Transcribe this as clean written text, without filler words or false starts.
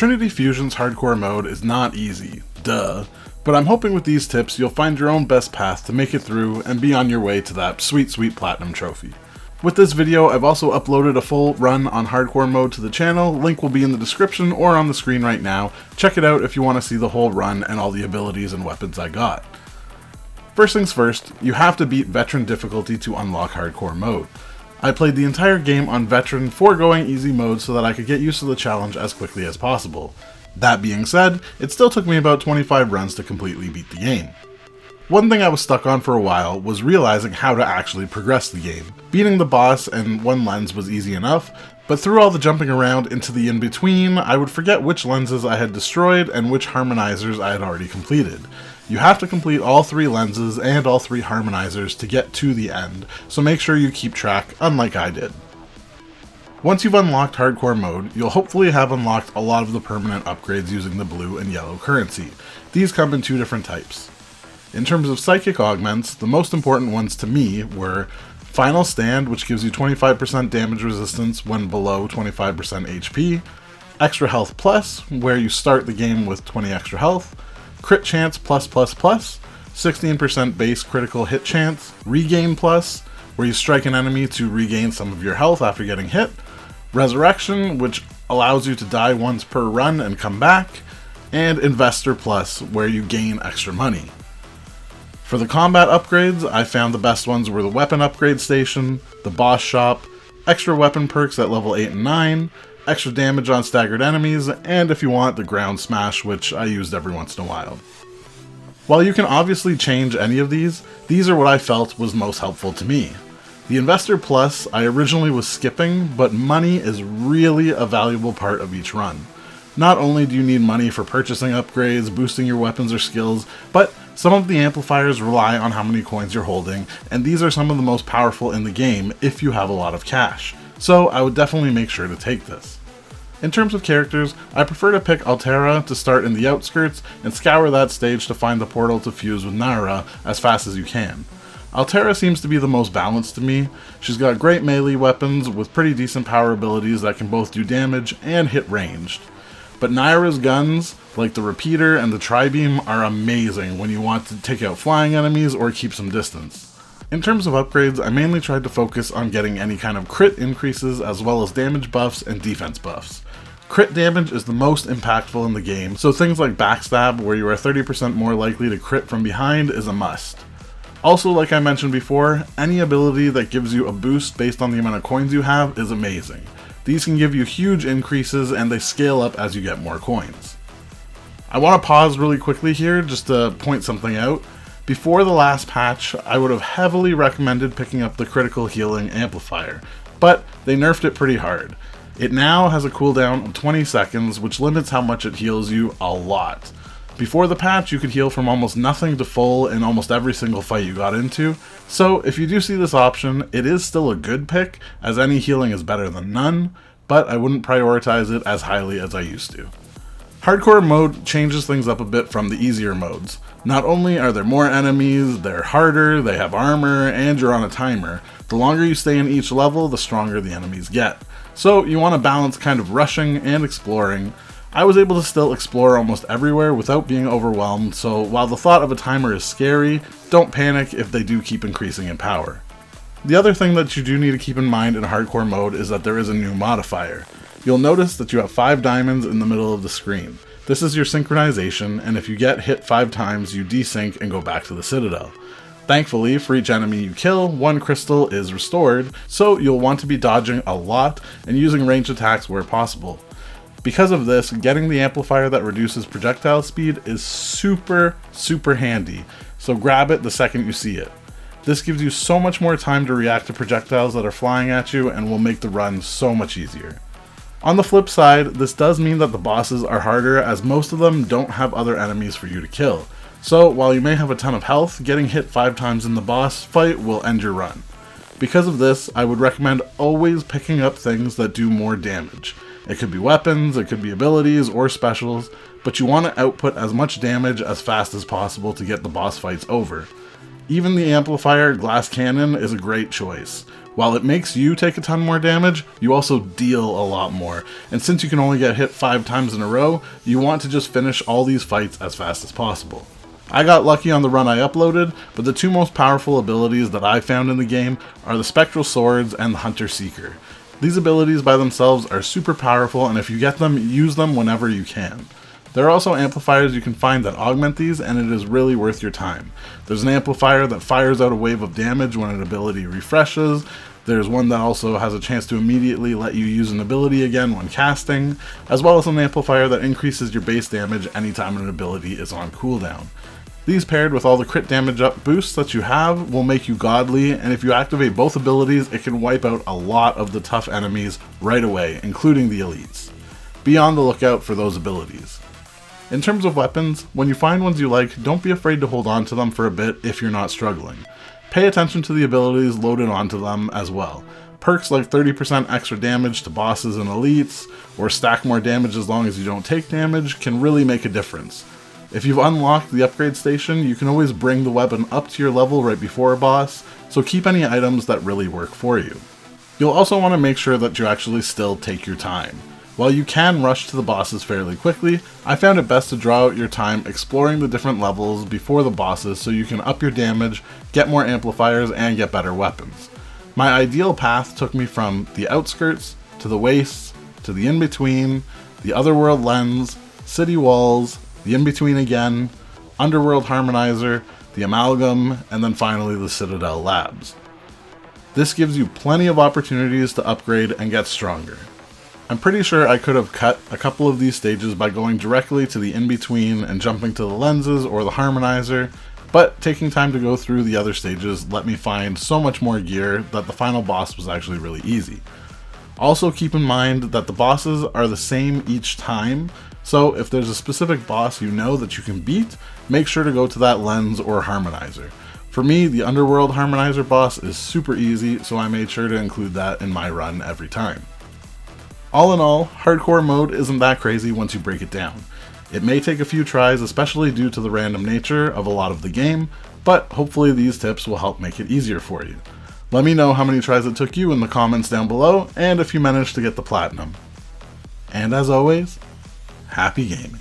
Trinity Fusion's hardcore mode is not easy, duh, but I'm hoping with these tips you'll find your own best path to make it through and be on your way to that sweet, sweet platinum trophy. With this video, I've also uploaded a full run on hardcore mode to the channel. Link will be in the description or on the screen right now. Check it out if you want to see the whole run and all the abilities and weapons I got. First things first, you have to beat veteran difficulty to unlock hardcore mode. I played the entire game on veteran, foregoing easy mode so that I could get used to the challenge as quickly as possible. That being said, it still took me about 25 runs to completely beat the game. One thing I was stuck on for a while was realizing how to actually progress the game. Beating the boss and one lens was easy enough, but through all the jumping around into the in-between, I would forget which lenses I had destroyed and which harmonizers I had already completed. You have to complete all 3 lenses and all 3 harmonizers to get to the end, so make sure you keep track, unlike I did. Once you've unlocked hardcore mode, you'll hopefully have unlocked a lot of the permanent upgrades using the blue and yellow currency. These come in 2 different types. In terms of psychic augments, the most important ones to me were Final Stand, which gives you 25% damage resistance when below 25% HP, Extra Health Plus, where you start the game with 20 extra health, Crit Chance Plus Plus Plus, 16% base critical hit chance, Regain Plus, where you strike an enemy to regain some of your health after getting hit, Resurrection, which allows you to die once per run and come back, and Investor Plus, where you gain extra money. For the combat upgrades, I found the best ones were the Weapon Upgrade Station, the Boss Shop, extra weapon perks at level 8 and 9, extra damage on staggered enemies, and if you want, the Ground Smash, which I used every once in a while. While you can obviously change any of these are what I felt was most helpful to me. The Investor Plus I originally was skipping, but money is really a valuable part of each run. Not only do you need money for purchasing upgrades, boosting your weapons or skills, but some of the amplifiers rely on how many coins you're holding, and these are some of the most powerful in the game if you have a lot of cash. So I would definitely make sure to take this. In terms of characters, I prefer to pick Altera to start in the outskirts and scour that stage to find the portal to fuse with Naira as fast as you can. Altera seems to be the most balanced to me. She's got great melee weapons with pretty decent power abilities that can both do damage and hit ranged. But Naira's guns, like the Repeater and the Tri-Beam, are amazing when you want to take out flying enemies or keep some distance. In terms of upgrades, I mainly tried to focus on getting any kind of crit increases as well as damage buffs and defense buffs. Crit damage is the most impactful in the game, so things like Backstab, where you are 30% more likely to crit from behind, is a must. Also, like I mentioned before, any ability that gives you a boost based on the amount of coins you have is amazing. These can give you huge increases and they scale up as you get more coins. I want to pause really quickly here just to point something out. Before the last patch, I would have heavily recommended picking up the critical healing amplifier, but they nerfed it pretty hard. It now has a cooldown of 20 seconds, which limits how much it heals you a lot. Before the patch, you could heal from almost nothing to full in almost every single fight you got into, so if you do see this option, it is still a good pick, as any healing is better than none, but I wouldn't prioritize it as highly as I used to. Hardcore mode changes things up a bit from the easier modes. Not only are there more enemies, they're harder, they have armor, and you're on a timer. The longer you stay in each level, the stronger the enemies get. So you want to balance kind of rushing and exploring. I was able to still explore almost everywhere without being overwhelmed, so while the thought of a timer is scary, don't panic if they do keep increasing in power. The other thing that you do need to keep in mind in hardcore mode is that there is a new modifier. You'll notice that you have 5 diamonds in the middle of the screen. This is your synchronization, and if you get hit 5 times, you desync and go back to the Citadel. Thankfully, for each enemy you kill, 1 crystal is restored, so you'll want to be dodging a lot and using ranged attacks where possible. Because of this, getting the amplifier that reduces projectile speed is super handy, so grab it the second you see it. This gives you so much more time to react to projectiles that are flying at you and will make the run so much easier. On the flip side, this does mean that the bosses are harder as most of them don't have other enemies for you to kill. So while you may have a ton of health, getting hit 5 times in the boss fight will end your run. Because of this, I would recommend always picking up things that do more damage. It could be weapons, it could be abilities or specials, but you want to output as much damage as fast as possible to get the boss fights over. Even the amplifier glass cannon is a great choice. While it makes you take a ton more damage, you also deal a lot more, and since you can only get hit 5 times in a row, you want to just finish all these fights as fast as possible. I got lucky on the run I uploaded, but the 2 most powerful abilities that I found in the game are the Spectral Swords and the Hunter Seeker. These abilities by themselves are super powerful, and if you get them, use them whenever you can. There are also amplifiers you can find that augment these, and it is really worth your time. There's an amplifier that fires out a wave of damage when an ability refreshes. There's one that also has a chance to immediately let you use an ability again when casting, as well as an amplifier that increases your base damage anytime an ability is on cooldown. These paired with all the crit damage up boosts that you have will make you godly, and if you activate both abilities, it can wipe out a lot of the tough enemies right away, including the elites. Be on the lookout for those abilities. In terms of weapons, when you find ones you like, don't be afraid to hold on to them for a bit if you're not struggling. Pay attention to the abilities loaded onto them as well. Perks like 30% extra damage to bosses and elites, or stack more damage as long as you don't take damage, can really make a difference. If you've unlocked the upgrade station, you can always bring the weapon up to your level right before a boss, so keep any items that really work for you. You'll also want to make sure that you actually still take your time. While you can rush to the bosses fairly quickly, I found it best to draw out your time exploring the different levels before the bosses so you can up your damage, get more amplifiers, and get better weapons. My ideal path took me from the outskirts, to the wastes, to the in-between, the otherworld lens, city walls, the in-between again, underworld harmonizer, the amalgam, and then finally the Citadel labs. This gives you plenty of opportunities to upgrade and get stronger. I'm pretty sure I could have cut a couple of these stages by going directly to the in-between and jumping to the lenses or the harmonizer, but taking time to go through the other stages let me find so much more gear that the final boss was actually really easy. Also keep in mind that the bosses are the same each time, so if there's a specific boss you know that you can beat, make sure to go to that lens or harmonizer. For me, the Underworld Harmonizer boss is super easy, so I made sure to include that in my run every time. All in all, hardcore mode isn't that crazy once you break it down. It may take a few tries, especially due to the random nature of a lot of the game, but hopefully these tips will help make it easier for you. Let me know how many tries it took you in the comments down below, and if you managed to get the platinum. And as always, happy gaming.